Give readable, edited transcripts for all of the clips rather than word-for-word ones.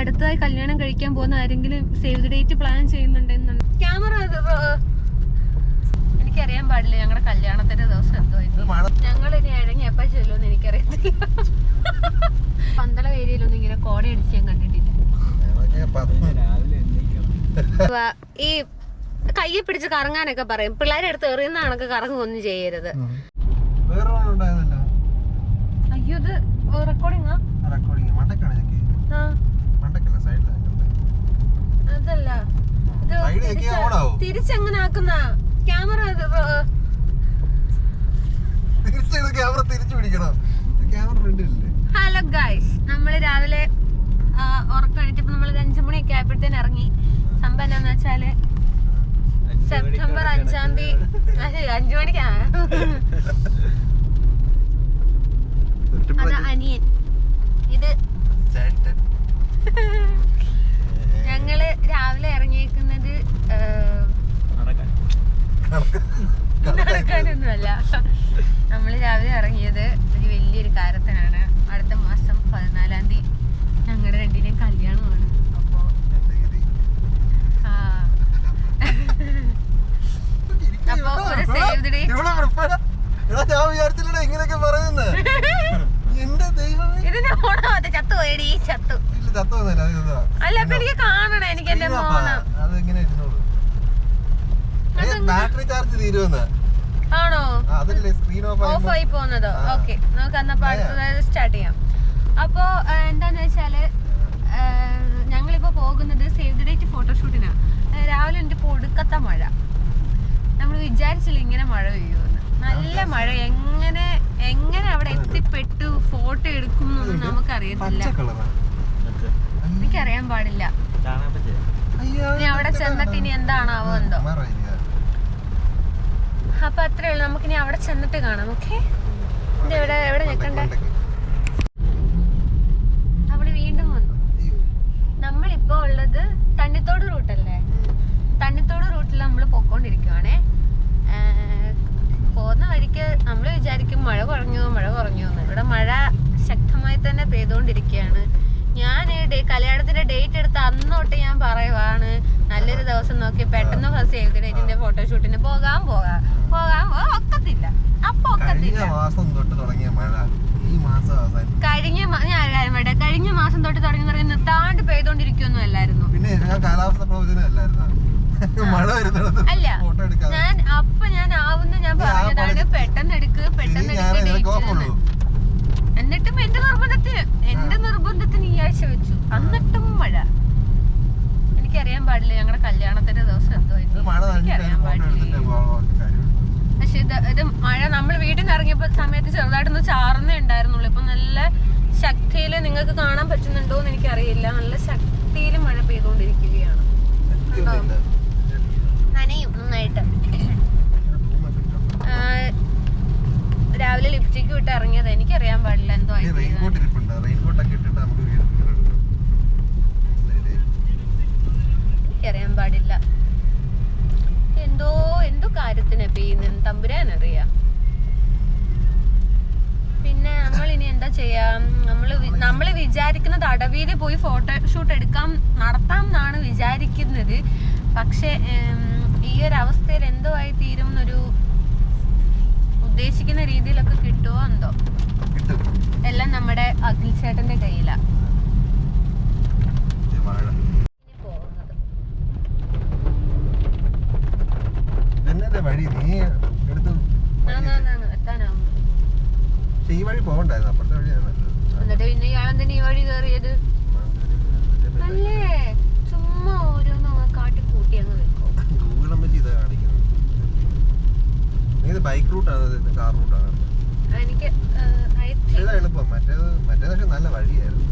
അടുത്തതായി കല്യാണം കഴിക്കാൻ പോകുന്ന ആരെങ്കിലും സേവ് ദി ഡേറ്റ് പ്ലാൻ ചെയ്യുന്നുണ്ടെന്നുണ്ട്. ക്യാമറ എനിക്കറിയാൻ പാടില്ല ഞങ്ങളുടെ കല്യാണത്തിന്റെ ദിവസം എന്തോ ഞങ്ങൾ ഇനി ഇഴങ്ങി എപ്പ ചെല്ലുമെന്ന് എനിക്കറിയത്തില്ല. പന്തള ഏരിയയിലൊന്നും ഇങ്ങനെ കോട അടിച്ച് ഞാൻ കണ്ടിട്ടില്ല. ഈ കയ്യെ പിടിച്ച് കറങ്ങാനൊക്കെ പറയും. പിള്ളേരെ അടുത്ത് എറിയുന്ന കണക്ക് കറങ്ങുമൊന്നും ചെയ്യരുത്. അയ്യോ ഇത് റെക്കോർഡിംഗ് അതല്ല തിരിച്ചെങ്ങനെ ആക്കുന്ന ക്യാമറ. ഹലോ ഗൈസ്, നമ്മള് രാവിലെ ഉറക്കം എണീറ്റപ്പോ നമ്മള് 5 മണിയൊക്കെ ആയപ്പോഴത്തേന് ഇറങ്ങി. സംഭവം എന്താന്ന് വെച്ചാല് സെപ്റ്റംബർ 5-ാം തീയതി 5 മണിക്കാ. അത് അനിയൻ, ഇത് ഞങ്ങള് രാവിലെ ഇറങ്ങിയേക്കുന്നത് നടക്കാനൊന്നുമല്ല. നമ്മള് രാവിലെ ഇറങ്ങിയത് ഒരു വലിയൊരു കാര്യത്തിനാണ്. അടുത്ത മാസം 14-ാം തീയതി ഞങ്ങളുടെ രണ്ടിനെയും കല്യാണമാണ്. അപ്പോ അപ്പൊ ഒരു സേവ് ദി ഡേറ്റ് ഇതിന്റെ ഫോണോ അത് ചത്തു പോയടി. ചത്തു അല്ല, അപ്പൊ എനിക്ക് കാണണം. എനിക്ക് എന്റെ ഫോണ് ആണോ ഓഫ് ആയി പോകുന്നതോ? ഓക്കെ, നമുക്ക് അന്നപ്പോ അടുത്തതായത് സ്റ്റാർട്ട് ചെയ്യാം. അപ്പോ എന്താന്ന് വെച്ചാല് ഞങ്ങളിപ്പോ പോകുന്നത് സേവ് ദി ഡേറ്റ് ഫോട്ടോഷൂട്ടിനാ. രാവിലെ എന്റെ ഒടുക്കത്ത മഴ. നമ്മൾ വിചാരിച്ചില്ല ഇങ്ങനെ മഴ പെയ്യുമെന്ന്. നല്ല മഴ. എങ്ങനെ അവിടെ എത്തിപ്പെട്ടു ഫോട്ടോ എടുക്കും എന്നൊന്നും നമുക്കറിയത്തില്ല. എനിക്കറിയാൻ പാടില്ല. ഇനി അവിടെ ചെന്നിട്ട് ഇനി എന്താണാവോ എന്തോ. അപ്പൊ അത്രേ ഉള്ളു. നമുക്കിനി അവിടെ ചെന്നിട്ട് കാണാം. ഓക്കെ, എവിടെ നിൽക്കണ്ടേ? നമ്മള് വീണ്ടും വന്നു. നമ്മളിപ്പോ ഉള്ളത് തണ്ണിത്തോട് റൂട്ടല്ലേ? തണ്ണിത്തോട് റൂട്ടിൽ നമ്മൾ പൊക്കോണ്ടിരിക്കുവാണേ. പോകുന്ന വഴിക്ക് നമ്മൾ വിചാരിക്കും മഴ കുറഞ്ഞു എന്ന്. ഇവിടെ മഴ ശക്തമായി തന്നെ പെയ്തുകൊണ്ടിരിക്കുകയാണ്. ഞാൻ കല്യാണത്തിന്റെ ഡേറ്റ് എടുത്ത് അന്നോട്ട് ഞാൻ പറയുവാണ് നല്ലൊരു ദിവസം നോക്കി പെട്ടെന്ന് സേവ് ദി ഡേറ്റിന്റെ ഫോട്ടോഷൂട്ടിന് പോകാൻ ഒക്കത്തില്ല. അപ്പൊ ഒക്കത്തില്ല. കഴിഞ്ഞ മാസം തൊട്ട് തുടങ്ങി നിർത്താണ്ട് പെയ്തോണ്ടിരിക്കൊന്നും അല്ലായിരുന്നു. അല്ല, ഞാൻ ആവുന്ന ഞാൻ പറഞ്ഞതാണ് പെട്ടെന്ന് എടുക്ക് ഡേറ്റ്. എന്നിട്ടും എന്റെ നിർബന്ധത്തിന് ഈ ആഴ്ച വെച്ചു. എന്നിട്ടും മഴ. എനിക്കറിയാൻ പാടില്ല ഞങ്ങളുടെ കല്യാണത്തിന്റെ ദിവസം എന്തോ എനിക്കറിയാൻ പാടില്ല. പക്ഷെ ഇത് മഴ നമ്മൾ വീട്ടിൽ നിന്ന് ഇറങ്ങിയപ്പോ സമയത്ത് ചെറുതായിട്ടൊന്ന് ചാറുന്നേ ഉണ്ടായിരുന്നുള്ളൂ. ഇപ്പൊ നല്ല ശക്തിയിൽ നിങ്ങൾക്ക് കാണാൻ പറ്റുന്നുണ്ടോ എന്ന് എനിക്കറിയില്ല. നല്ല ശക്തിയിൽ മഴ പെയ്തുകൊണ്ടിരിക്കുകയാണ്. നനയും നന്നായിട്ട്. രാവിലെ ലിപ്സ്റ്റിക് വിട്ട് ഇറങ്ങിയത്. എനിക്കറിയാൻ പാടില്ല എന്തോ എനിക്കറിയാൻ പാടില്ല. എന്തോ കാര്യത്തിന് പെയ്യുന്ന തമ്പുരാനറിയാം. പിന്നെ നമ്മളിനി എന്താ ചെയ്യാ? നമ്മള് വിചാരിക്കുന്നത് അടവിയിൽ പോയി ഫോട്ടോഷൂട്ട് നടത്താം എന്നാണ് വിചാരിക്കുന്നത്. പക്ഷെ ഈ ഒരു അവസ്ഥയിൽ എന്തോ ആയി തീരും എന്നൊരു ഉദ്ദേശിക്കുന്ന രീതിയിലൊക്കെ കിട്ടുമോ എന്തോ. എല്ലാം നമ്മുടെ അഖിൽ ചേട്ടന്റെ കയ്യിലാണ്. എന്നിട്ട് പിന്നെ ഇയാളെന്തിനാ ഈ വഴി കയറിയത്? അല്ലേ, ചുമ്മാ ഓരോന്ന് കാട്ടി കൂട്ടി അങ്ങ് വെക്കോ. ബൈക്ക് റൂട്ടാണ് കാർ റൂട്ടാണ്? എനിക്ക് എളുപ്പം. മറ്റേത് നല്ല വഴിയായിരുന്നു.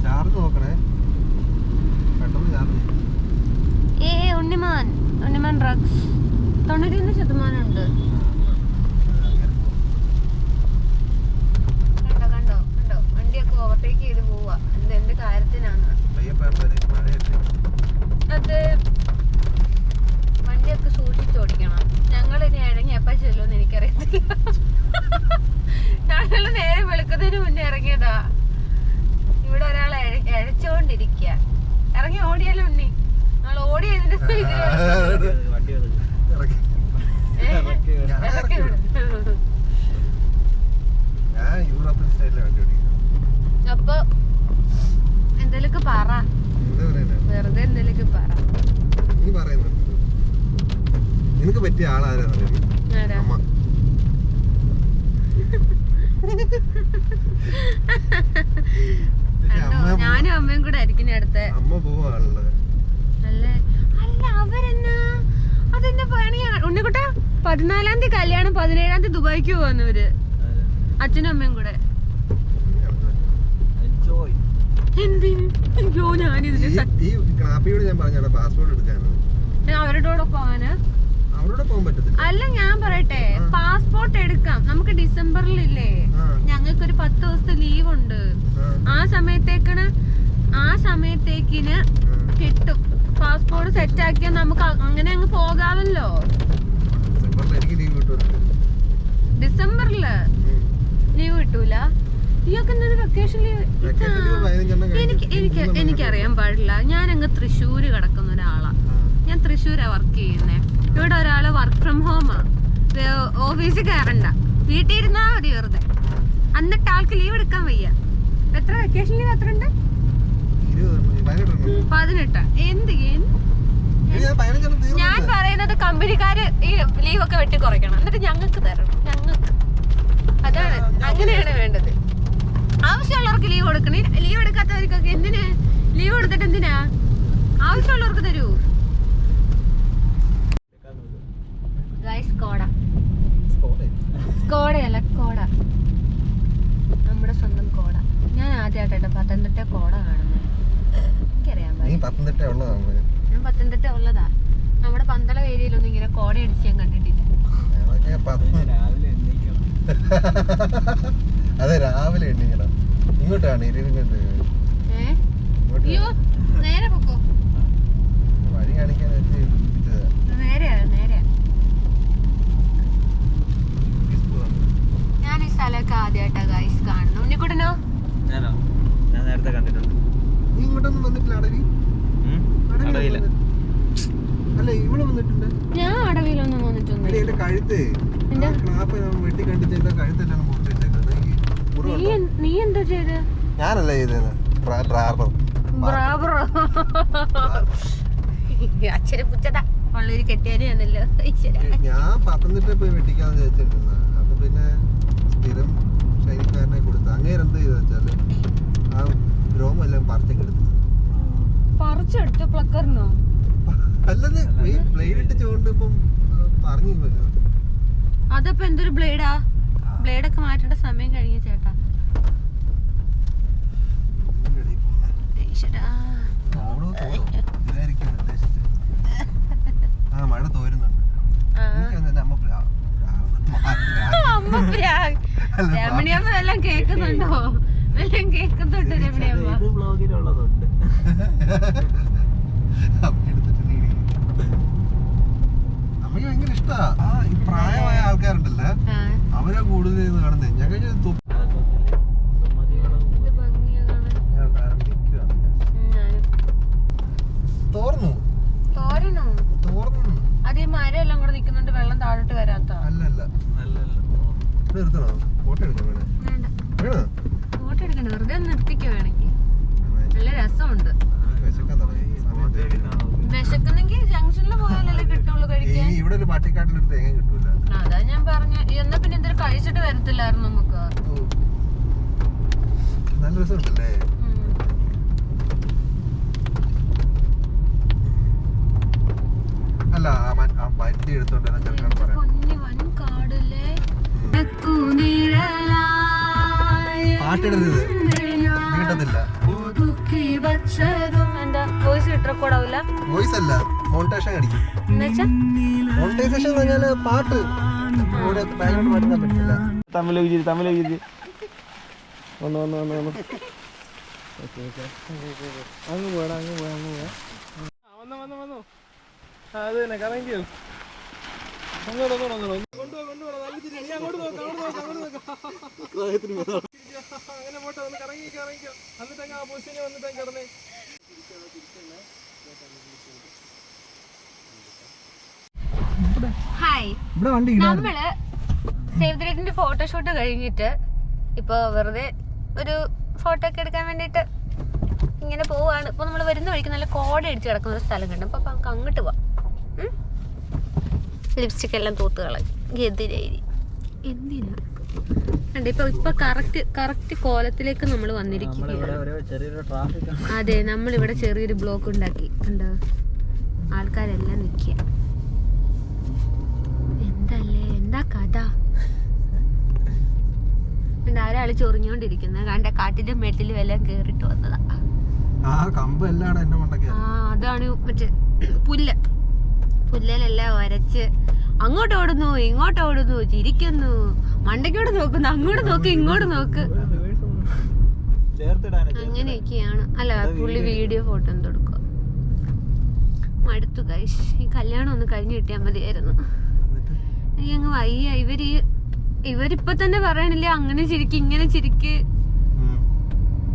ചാർജ് നോക്കണേ, പെട്ടെന്ന് ചാർജ്. ഉണ്ണിമാൻ ഡ്രഗ്സ് 91% ഉണ്ട്. കണ്ടോ വണ്ടിയൊക്കെ ഓവർടേക്ക് ചെയ്ത് പോവാ. എന്ത് കാര്യത്തിനാണ് അത്? വണ്ടിയൊക്കെ സൂക്ഷിച്ചോടിക്കണം. ഞങ്ങൾ ഇനി ഇഴങ്ങി എപ്പ ചെല്ലുമെന്ന് എനിക്കറിയത്തില്ല. കൊടുക്കുന്നതിന് മുന്നേ ഇറങ്ങിയതാ. ഇവിടെ ഒരാൾ എഴച്ചോണ്ടിരിക്ക. ഇറങ്ങി ഓടിയാലോ ഉണ്ണി? നമ്മൾ ഓടിയതിന്റെ അപ്പൊ എന്തേലൊക്കെ പറ, വെറുതെ എന്തേലൊക്കെ പറ. നിനക്ക് പറ്റിയ ആളാരാ? ഞാനും അമ്മയും കൂടെ ആയിരിക്കും അടുത്ത. അമ്മ പോവാണല്ലേ? അല്ല അവരെന്നാ അതെന്നെ പണിയാ ഉണ്ണിക്കുട്ട. 14-ാം തീയതി കല്യാണം, 17-ാം തീയതി ദുബായിക്ക് പോകുന്നവര് അച്ഛനും അമ്മയും കൂടെ. എന്തിനോ ഞാനിതിന് അവരുടെ പോവാന്. അല്ല ഞാൻ പറയട്ടെ, പാസ്പോർട്ട് എടുക്കാം നമുക്ക്. ഡിസംബറിലില്ലേ ഞങ്ങൾക്കൊരു 10 ദിവസത്തെ ലീവ് ഉണ്ട്. ആ സമയത്തേക്കിന് കിട്ടും. പാസ്പോർട്ട് സെറ്റ് ആക്കിയാൽ നമുക്ക് അങ്ങനെ അങ്ങ് പോകാമല്ലോ. ഡിസംബറില് ലീവ് കിട്ടൂല. ഇയൊക്കെ വെക്കേഷൻ ലീവ്. എനിക്കറിയാൻ പാടില്ല. ഞാൻ അങ്ങ് തൃശ്ശൂര് കിടക്കുന്ന ഒരാളാ. ഞാൻ തൃശ്ശൂരാ വർക്ക് ചെയ്യുന്നേ. ഇവിടെ ഒരാള് വർക്ക് ഫ്രം ഹോമാ. ഓഫീസിൽ കയറണ്ട, വീട്ടിൽ ഇരുന്നാ മതി വെറുതെ. എന്നിട്ട് ആൾക്ക് ലീവ് എടുക്കാൻ വയ്യ. എത്ര വെക്കേഷൻ ലീവ് എത്ര ഉണ്ട്? 18. എന്ത് ഞാൻ പറയുന്നത് കമ്പനിക്കാര് ഈ ലീവ് ഒക്കെ വെട്ടി കുറയ്ക്കണം, എന്നിട്ട് ഞങ്ങൾക്ക് തരണം. ഞങ്ങൾക്ക് അതാണ്, അങ്ങനെയാണ് വേണ്ടത്. ആവശ്യമുള്ളവർക്ക് ലീവ് കൊടുക്കണേ. ലീവ് എടുക്കാത്തവർക്കൊക്കെ എന്തിന് ലീവ് എടുത്തിട്ട് എന്തിനാ? ആവശ്യമുള്ളവർക്ക് തരൂ. കോടയല്ല, കോട. നമ്മുടെ സ്വന്തം കോട. ഞാൻ ആദ്യമായിട്ടോ പത്തനംതിട്ട കോട കാണുന്നത്. എനിക്കറിയാൻ ഞാൻ പത്തനംതിട്ട ഉള്ളതാ. നമ്മുടെ പന്തളം ഏരിയയിലൊന്നും ഇങ്ങനെ കോട അടിച്ച് ഞാൻ കണ്ടിട്ടില്ല. അതെ, രാവിലെ എണ്ണിക്കണം. ഇങ്ങോട്ടാണ് അയ്യോ നേരെ പൊക്കോ. വഴി കാണിക്കാൻ നേരെയാ. ഞാൻ ഈ സ്ഥലമൊക്കെ ആദ്യമായിട്ടാ ഗൈസ് കാണുന്നു. ഉണ്ണിക്കുട്ടനോ? ഞാൻ നേരത്തെ കണ്ടിട്ടുണ്ട്. നീ ഇങ്ങോട്ടൊന്നും വന്നിട്ടില്ല? അടവിയില്ല. അല്ല ഇവിടെ വന്നിട്ടുണ്ട്. ഞാൻ അടവിയിലൊന്നും വന്നിട്ടൊന്നും. എന്റെ കഴുത്ത് വെട്ടി കണ്ടിട്ട് കഴുത്തെല്ലാം നീ എന്താ ചെയ്ത്? ഞാനല്ല ചെയ്തത്. അച്ഛനെ പുച്ചതാ ഉള്ളൊരു കെട്ടിയാനല്ലോ. ഞാൻ പത്തനംതിട്ട പോയി വെട്ടിക്കാന്ന് ചോദിച്ചിട്ടിരുന്ന. അപ്പൊ പിന്നെ സ്ഥിരം ശൈലിക്കാരനെ കൊടുത്ത് അങ്ങേര് എന്ത് ചെയ്തെന്ന് വെച്ചാല് ആ രോമെല്ലാം പറിച്ചെടുത്ത് പ്ലക്കറിനോ? അല്ലത് ബ്ലേഡ് ഇട്ട് ചോണ്ട് ഇപ്പം പറഞ്ഞു. അതപ്പോ എന്തൊരു ബ്ലേഡാ? ബ്ലേഡൊക്കെ മാറ്റേണ്ട സമയം കഴിഞ്ഞു ചേട്ടാ. മഴ തോരുന്നുണ്ട്. രമണിയമ്മ എല്ലാം കേക്കുന്നുണ്ടോ? എല്ലാം കേക്കുന്നുണ്ട് രമണിയമ്മ. അമ്മയ്ക്ക് ഭയങ്കര ഇഷ്ടാ. ഈ പ്രായമായ ആൾക്കാരുണ്ടല്ലേ, അവരെ കൂടുതൽ കാണുന്നേ. ഞാൻ തോർന്നു. അതേ മരം എല്ലാം കൂടെ നിക്കുന്നുണ്ട്, വെള്ളം താഴോട്ട് വരാത്ത. അല്ലല്ല, നിർത്തണോ? ഫോട്ടോ എടുക്കണോ? ഫോട്ടോ എടുക്കണ്ട, വെറുതെ നിർത്തിക്കോ വേണമെങ്കിൽ. നല്ല രസമുണ്ട്. വിശക്കുന്നെങ്കിൽ ജംഗ്ഷനിൽ പോയാലല്ലേ കിട്ടുള്ളൂ കഴിക്കാൻ. ഇവിടെ ഒരു പാട്ടിക്കാട്ടിലൊരു തേങ്ങ കിട്ടൂല. അതാ ഞാൻ പറഞ്ഞ. എന്നാ പിന്നെ എന്തെങ്കിലും കഴിച്ചിട്ട് വരത്തില്ലായിരുന്നു നമുക്ക്? നല്ല രസമുണ്ടല്ലേ. അല്ല പറ്റി എടുത്തോണ്ട് പാട്ടിടുന്നത് കിട്ടത്തില്ല. വോയിസ് അല്ല, മോണിറ്റൈസേഷൻ അടിക്കും. മോണിറ്റൈസേഷൻ എന്ന് പറഞ്ഞാല് പാട്ട് പാടാൻ പറ്റില്ല. തമിഴ് അങ്ങ് പോടാ. വന്നു. അത് തന്നെ കറങ്ങിയോ? കൊണ്ടുപോകാം. നല്ല ചിരി. അങ്ങോട്ട് നോക്കാം. അങ്ങനെ പോട്ടെ, ഒന്ന് കറങ്ങിക്കോ. എന്നിട്ട് ആ പൊസിഷനിൽ വന്നിട്ട് കിടന്നേ. ഹായ്, ഇവിടെ വണ്ടി നമ്മള് സേവ് ദ ഡേറ്റിന്റെ ഫോട്ടോഷൂട്ട് കഴിഞ്ഞിട്ട് ഇപ്പൊ വെറുതെ ഒരു ഫോട്ടോ ഒക്കെ എടുക്കാൻ വേണ്ടിട്ട് ഇങ്ങനെ പോവാണ്. ഇപ്പൊ നമ്മള് വരുന്ന വഴിക്ക് നല്ല കോട അടിച്ച് കിടക്കുന്ന ഒരു സ്ഥലം കണ്ടു. അപ്പൊ നമുക്ക് അങ്ങോട്ട് പോവാം. ലിപ്സ്റ്റിക് എല്ലാം തൂത്തുകളെ എതിരായി എന്തിനാ ഇപ്പൊ കറക്റ്റ് കോലത്തിലേക്ക് നമ്മൾ വന്നിരിക്കുകയാണ്. അതെ, നമ്മളിവിടെ ചെറിയൊരു ബ്ലോക്ക് ഉണ്ടാക്കി കണ്ടോ, ആൾക്കാരെല്ലാം നിക്കുക. എന്താ കഥ? ആരാള് ചൊറിഞ്ഞോണ്ടിരിക്കുന്നത് കണ്ട, കാട്ടിന്റെ മെട്ടില് വല്ലതും കേറിട്ട് വന്നതാ. അതാണ് മറ്റേ പുല്ലെല്ലാം ഒരച്ച് അങ്ങോട്ട് ഓടുന്നു ഇങ്ങോട്ട് ഓടുന്നു, ചിരിക്കുന്നു, മണ്ടയ്ക്കോട് നോക്കുന്നു, അങ്ങോട്ട് നോക്ക് ഇങ്ങോട്ട് നോക്ക്, അങ്ങനെയൊക്കെയാണ്. അല്ല, പുള്ളി വീഡിയോ ഫോട്ടോ ഒന്നും കൊടുക്കുക. മടുത്തു ഗൈസ്, ഈ കല്യാണം ഒന്ന് കഴിഞ്ഞു കിട്ടിയാൽ മതിയായിരുന്നു. അങ്ങ് വയ്യ. ഇവരിപ്പൊ തന്നെ പറയണില്ല അങ്ങനെ ചിരിക്ക് ഇങ്ങനെ ചിരിക്ക്.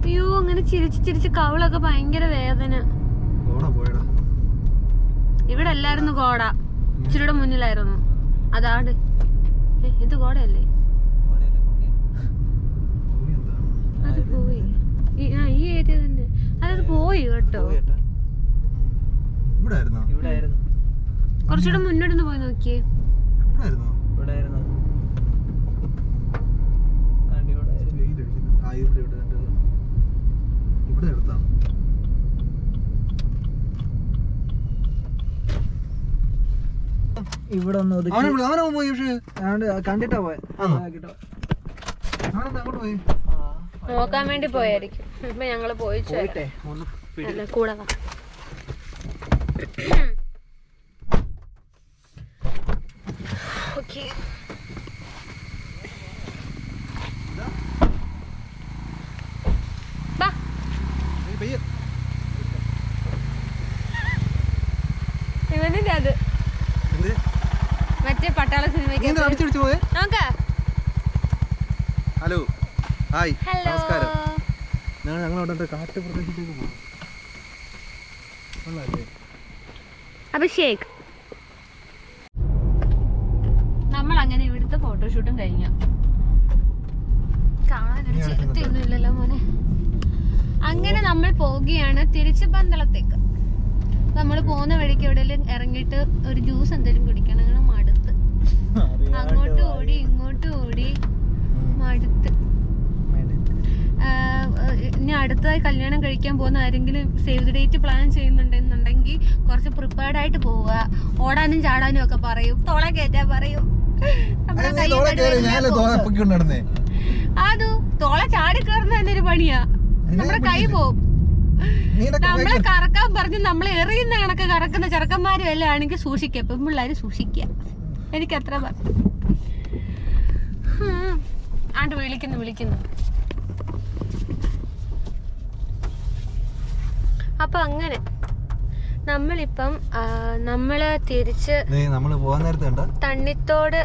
അയ്യോ, അങ്ങനെ ചിരിച്ച് കവിളൊക്കെ ഭയങ്കര വേദന. ഇവിടെ അല്ലായിരുന്നു കോട, ഇച്ചിരിയുടെ മുന്നിലായിരുന്നു. അതാണ് ഇത് കോടയല്ലേ? അത് പോയി. ഈ ഏരിയ തന്നെ അത് പോയി കേട്ടോ. കുറച്ചുകൂടെ മുന്നോട്ട് പോയി നോക്കിയേ. ഇവിടെ കണ്ടിട്ടാ പോയെ. നോക്കാൻ വേണ്ടി പോയായിരിക്കും. ഇപ്പൊ ഞങ്ങള് പോയിട്ടേ കൂടെ ഓക്കെ. ഇവനിന്റെ അത് മറ്റേ പട്ടാള സിനിമയ്ക്ക് നോക്കാം. ഹലോ, ഹായ്, ഹലോ, നമസ്കാരം. ഞങ്ങളവിടെ കാട്ടുപ്രദേശത്തേക്ക് പോകും. അഭിഷേക്, നമ്മൾ അങ്ങനെ ഇവിടുത്തെ ഫോട്ടോഷൂട്ടും കഴിഞ്ഞു. കാണാനൊരു ചെറുത്തൊന്നും ഇല്ലല്ലോ മോനെ. അങ്ങനെ നമ്മൾ പോവുകയാണ് തിരിച്ച് പന്തളത്തേക്ക്. നമ്മൾ പോകുന്ന വഴിക്ക് എവിടെയെങ്കിലും ഇറങ്ങിയിട്ട് ഒരു ജ്യൂസ് എന്തെങ്കിലും കുടിക്കണം. അങ്ങനെ മടുത്ത് അങ്ങോട്ട് ഓടി ഇങ്ങോട്ട് ഓടി മടുത്ത്. ഇനി അടുത്തതായി കല്യാണം കഴിക്കാൻ പോകുന്ന ആരെങ്കിലും സേവ് ദ ഡേറ്റ് പ്ലാൻ ചെയ്യുന്നുണ്ടെന്നുണ്ടെങ്കിൽ കുറച്ച് പ്രിപ്പയർഡ് ആയിട്ട് പോവുക. ഓടാനും ചാടാനും ഒക്കെ പറയും, തോളെ കയറ്റാൻ പറയും. അത് തോളെ ചാടി കയറുന്ന തന്നെ ഒരു പണിയാ. നമ്മുടെ കൈ പോവും. നമ്മളെ കറക്കാൻ പറഞ്ഞ് നമ്മളെ എറിയുന്ന കണക്ക് കറക്കുന്ന ചെറുക്കന്മാരും എല്ലാം ആണെങ്കിൽ സൂക്ഷിക്കുക. ഇപ്പം പിള്ളേര് സൂക്ഷിക്കുക. എനിക്ക് അത്ര ആണ്ട് വിളിക്കുന്നു. അപ്പൊ അങ്ങനെ നമ്മളിപ്പം നമ്മള് തിരിച്ച് തണ്ണിത്തോട്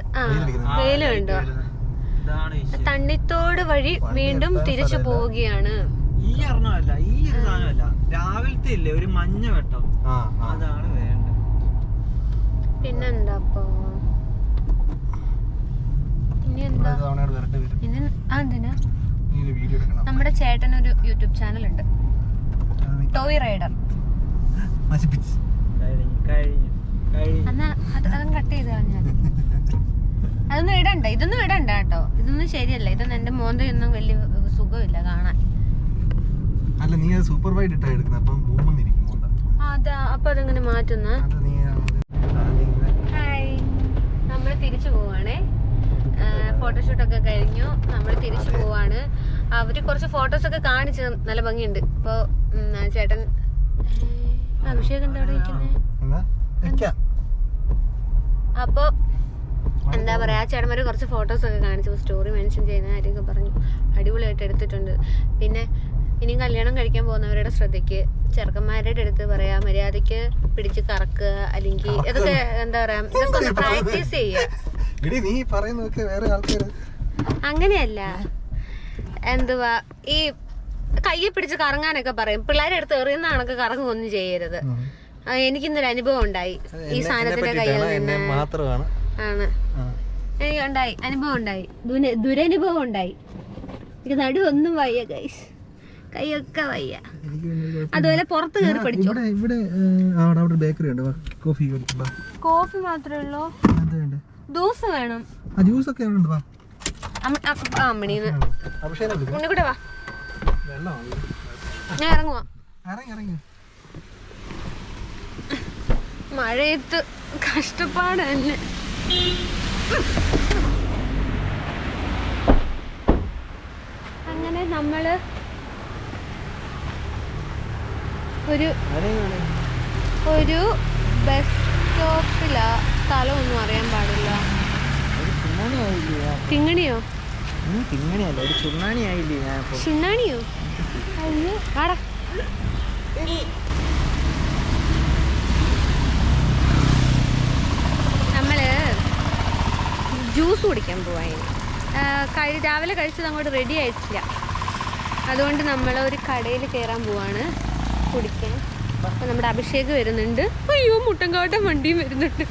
വെയിലുണ്ടോ, തണ്ണിത്തോട് വഴി വീണ്ടും തിരിച്ചു പോവുകയാണ്. ഈ എറണമല്ല, ഈ ഒരു സാധനമല്ല, രാവിലത്തെ ഇല്ലേ ഒരു മഞ്ഞ വെട്ടം, അതാണ് വേണ്ടത്. പിന്നെന്താ അപ്പൊ ഇനി എന്താ എന്തിനാ? നമ്മുടെ ചേട്ടൻ ഒരു യൂട്യൂബ് ചാനൽ ഉണ്ട്, ടോയ് റൈഡർ. എന്നാ അതും കട്ട് ചെയ്ത് കളഞ്ഞാൽ അതൊന്നും ഇടണ്ട, ഇതൊന്നും ഇടണ്ട കേട്ടോ. ഇതൊന്നും ശരിയല്ല. ഇതൊന്നും എന്റെ മോന്തൊന്നും വലിയ സുഖമില്ല കാണാൻ. അല്ല, നീ സൂപ്പർ വൈഡ് ഇട്ടാ എടുക്കുന്നത്, അപ്പം അതാ. അപ്പൊ അതെങ്ങനെ മാറ്റുന്ന? ഹായ്, നമ്മള് തിരിച്ചു പോവാണേ. ഫോട്ടോഷൂട്ടൊക്കെ കഴിഞ്ഞു, നമ്മൾ തിരിച്ചു പോവാണ്. അവര് കുറച്ച് ഫോട്ടോസ് ഒക്കെ കാണിച്ചു, നല്ല ഭംഗിയുണ്ട്. അപ്പൊ ചേട്ടൻ അഭിഷേക് എന്താ അവിടെ നിൽക്കുന്നേ? അപ്പൊ എന്താ പറയാ, ചേട്ടന്മാര് കുറച്ച് ഫോട്ടോസ് ഒക്കെ കാണിച്ചു, സ്റ്റോറി മെൻഷൻ ചെയ്യുന്ന കാര്യമൊക്കെ പറഞ്ഞു. അടിപൊളിയായിട്ട് എടുത്തിട്ടുണ്ട്. പിന്നെ ഇനിയും കല്യാണം കഴിക്കാൻ പോകുന്നവരുടെ ശ്രദ്ധയ്ക്ക് ചെറുക്കന്മാരുടെ അടുത്ത് പറയാ, മര്യാദക്ക് പിടിച്ച് കറക്കുക, അല്ലെങ്കിൽ ഇതൊക്കെ എന്താ പറയാ, ഇതൊക്കെ ഒന്ന് പ്രാക്ടീസ് ചെയ്യുക. അങ്ങനെയല്ല, എന്തുവാ ഈ കയ്യെ പിടിച്ച് കറങ്ങാനൊക്കെ പറയും. പിള്ളേരെ അടുത്ത് എറിയുന്ന കണക്ക് കറങ്ങുമൊന്നും ചെയ്യരുത്. എനിക്കിന്നൊരു അനുഭവം ഉണ്ടായി ഈ സാധനത്തിന്റെ കയ്യിൽ നിന്ന്. ആണ് എനിക്ക് ഉണ്ടായി, അനുഭവം ഉണ്ടായി, ദുരനുഭവം ഉണ്ടായി. എനിക്ക് നടുവൊന്നും വയ്യ ഗൈസ്, കൈയൊക്കെ വയ്യ. അതുപോലെ പുറത്ത് കയറി പഠിച്ചു. കോഫി മാത്രമേ ഉള്ളൂ, ജ്യൂസ് വേണം. അമ്മണീന്ന് ഉണ്ണിക്കൂടെ വാ, ഞാൻ ഇറങ്ങുവാ. മഴയത്ത് കഷ്ടപ്പാട് തന്നെ. അങ്ങനെ നമ്മള് ഒരു ബസ് സ്റ്റോപ്പിലാ. സ്ഥലമൊന്നും അറിയാൻ പാടില്ല. തിങ്ങണിയോ? തിങ്ങണിയല്ല, ഒരു ചുണ്ണാണി ആയില്ലേ? ചുണ്ണാണിയോ? അയ്യോ ആടാ. നമ്മള് ജ്യൂസ് കുടിക്കാൻ പോവായി. രാവിലെ കഴിച്ചത് അങ്ങോട്ട് റെഡി ആയിട്ടില്ല. അതുകൊണ്ട് നമ്മൾ ഒരു കടയിൽ കയറാൻ പോവാണ് കുടിക്കാൻ. അപ്പം നമ്മുടെ അഭിഷേക് വരുന്നുണ്ട്. അയ്യോ മുട്ടൻകാട്ടൻ വണ്ടിയും വരുന്നുണ്ട്.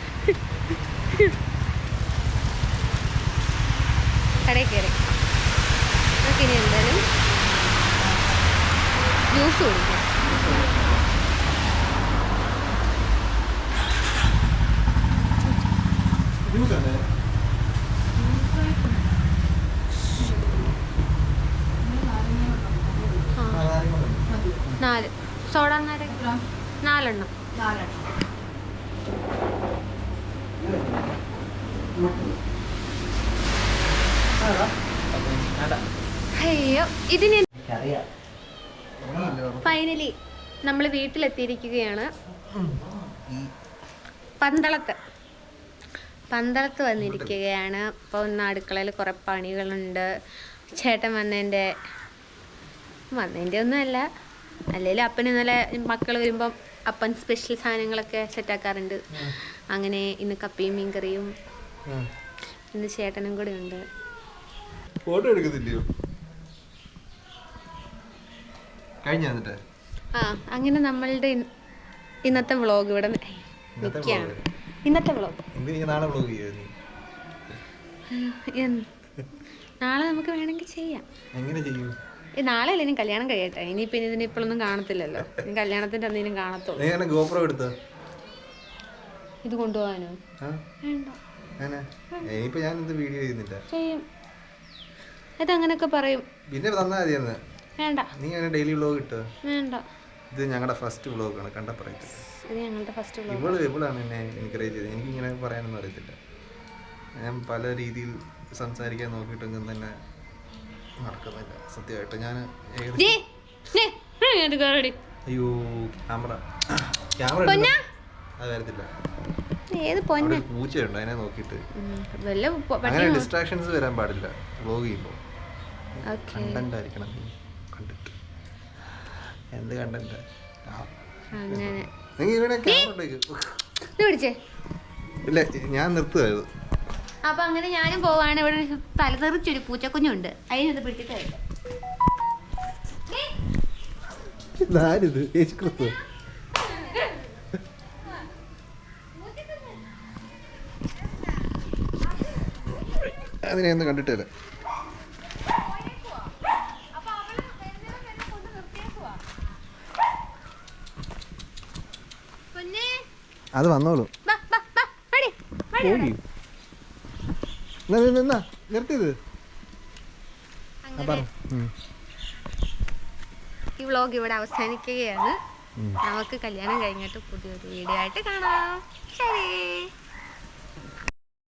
കടയിൽ കയറി നമുക്കിനി എന്തായാലും ജ്യൂസ് കുടിക്കാം. നാല് സോഡ നാലെണ്ണം. അയ്യോ ഇതിന് ഫൈനലി നമ്മൾ വീട്ടിലെത്തിയിരിക്കുകയാണ്. പന്തളത്ത് വന്നിരിക്കുകയാണ്. അപ്പോൾ ഇന്ന് അടുക്കളയിൽ കുറേ പണികളുണ്ട്. ചേട്ടൻ വന്നതിൻ്റെ ഒന്നുമല്ല, അല്ലെങ്കിൽ അപ്പൻ ഇന്നലെ മക്കൾ വരുമ്പം അപ്പൻ സ്പെഷ്യൽ സാധനങ്ങളൊക്കെ സെറ്റാക്കാറുണ്ട്. അങ്ങനെ ഇന്ന് കപ്പയും മീൻകറിയും. ഇന്ന് ചേട്ടനും കൂടെ ഉണ്ട്. ഫോട്ടോ എടുക്കുന്നില്ലയോ? അങ്ങനെ നമ്മളുടെ ഇന്നത്തെ വ്ളോഗ് ഇവിടെ നിൽക്കുകയാണ്. ഇന്നത്തെ വ്ളോഗ് നാളെ നമുക്ക് വേണമെങ്കിൽ ചെയ്യാം. നാളെ അല്ലേ ഇനി കല്യാണം കഴിയട്ടെ. ഇനിയിപ്പോ ഇതിനിപ്പോഴൊന്നും കാണത്തില്ലല്ലോ. ഇനി കല്യാണത്തിന്റെ എന്തെങ്കിലും കാണത്തുള്ളൂ. ഇത് കൊണ്ടുപോകാനോ? വേണ്ട, ചെയ്യും. ഇതങ്ങനൊക്കെ പറയും. പിന്നെ തന്നാ മതിയെന്ന്. വേണ്ട, നീ അങ്ങനെ ഡെയിലി വ്ളോഗ് ഇട്ടോ? വേണ്ട. ഇത് ഞങ്ങളുടെ ഫസ്റ്റ് വ്ളോഗാണ്. കണ്ട പറയത്തില്ല. ഇത് ഞങ്ങളുടെ ഫസ്റ്റ് വ്ളോഗ്. ഇവളാണ് എന്നെ എൻകറേജ് ചെയ്തത്. എനിക്കിങ്ങനെ പറയാനൊന്നും അറിയത്തില്ല. ഞാൻ പല രീതിയിൽ സംസാരിക്കാൻ നോക്കിയിട്ടൊന്നും തന്നെ നടക്കുന്നില്ല സത്യമായിട്ട്. ഞാൻ അയ്യോ ക്യാമറ അത് വരത്തില്ല. പൂച്ചയുണ്ട്, അതിനെ നോക്കിയിട്ട് അങ്ങനെ ഡിസ്ട്രാക്ഷൻസ് വരാൻ പാടില്ല. വ്ളോഗ് ചെയ്യുമ്പോൾ കണ്ടന്റ് ആയിരിക്കണം. കണ്ടിട്ട് എന്ത് കണ്ടന്റ്? ഇല്ല, ഞാൻ നിർത്തുകയത്. അപ്പൊ അങ്ങനെ ഞാനും പോവാണ്. ഇവിടെ തലതെറിച്ചൊരു പൂച്ചക്കുഞ്ഞുണ്ട്, അതിനത് പിടിച്ചിട്ട് അതിനെ ഒന്നും കണ്ടിട്ടില്ല. അത് വന്നോളൂ. നിർത്തിയത് ഈ വ്ളോഗ് ഇവിടെ അവസാനിക്കുകയാണ്. നമുക്ക് കല്യാണം കഴിഞ്ഞിട്ട് പുതിയൊരു വീഡിയോ ആയിട്ട് കാണാം. ശരി.